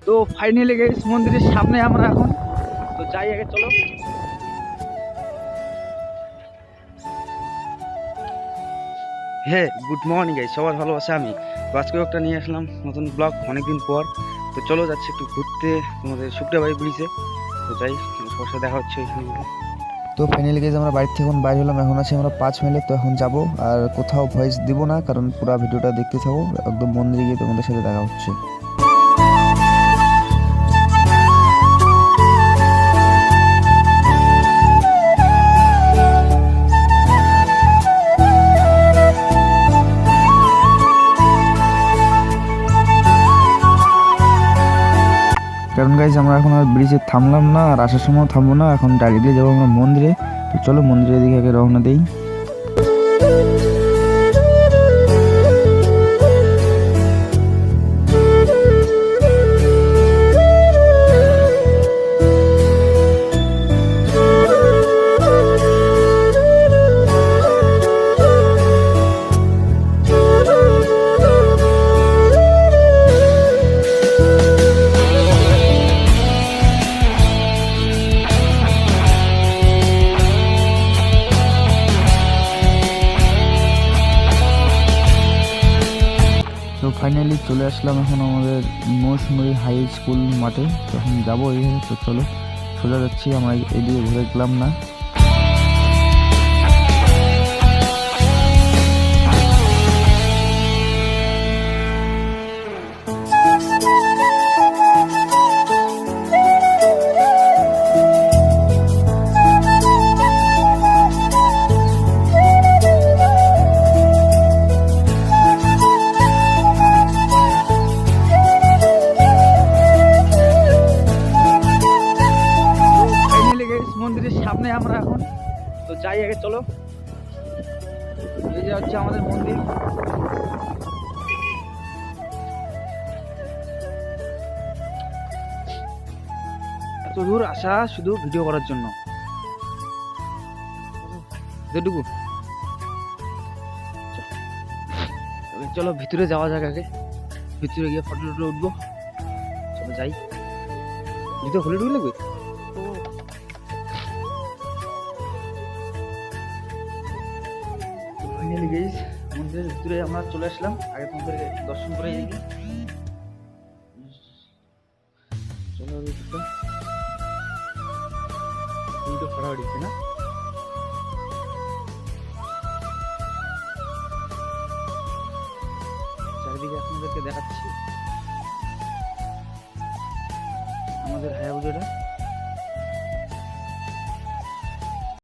তো finally guys মন্দিরের সামনে আমরা এখন। তো যাই আগে, চলো। হ্যাঁ, গুড মর্নিং গাইস, সবার ভালোবাসা। আমি তো আজকে একটা নিয়ে আসলাম নতুন ব্লগ অনেকদিন পর। তো চলো যাচ্ছি একটু ঘুরতে তোমাদের শুক্রবাড়ি ব্রিজে। তো যাই, সবার সাথে দেখা হচ্ছে ওইখানে গিয়ে। তো ফাইনালি গেছে আমরা বাড়ি থেকে এখন বাইরে হলাম, এখন আছি আমরা 5 মাইলে। তো এখন যাব, আর কোথাও ভয়েস দিব না, কারণ পুরো ভিডিওটা দেখতে থাকো, একদম মন্দিরে গিয়ে তোমাদের সাথে দেখা হচ্ছে। কারণ গাইজ আমরা এখন আর ব্রিজে থামলাম না, আর আসার সময় থামবো না, এখন ডাইরেক্টলি যাবো আমরা মন্দিরে। তো চলো মন্দিরের দিকে আগে রওনা দেই। তো ফাইনালি চলে আসলাম এখন আমাদের মৌসুমী হাই স্কুল মাঠে। তো এখন যাবো এইখানে। তো চলো সোজা যাচ্ছি, আমরা এদিকে ঘুরে গেলাম না। ফাইনালি গাইস মন্দিরের সামনে আমরা এখন। তো যাই আগে, চলো। এই যে হচ্ছে আমাদের মন্দির। এত দূর আসা শুধু ভিডিও করার জন্য, যেটুকু। চলো ভিতরে যাওয়া যাক আগে, ভিতরে গিয়ে ফটো টটো উঠবো। চলো যাই। জুতো খুলে ঢুকে লাগবে। ফাইনালি গাইস মন্দিরের ভিতরে আমরা চলে আসলাম। আগে তোমাদের দর্শন করে যাই। চলো দুটো খড়া হয়েছে না। চারিদিকে আপনাদেরকে দেখাচ্ছি আমাদের হায়াবুজাটা।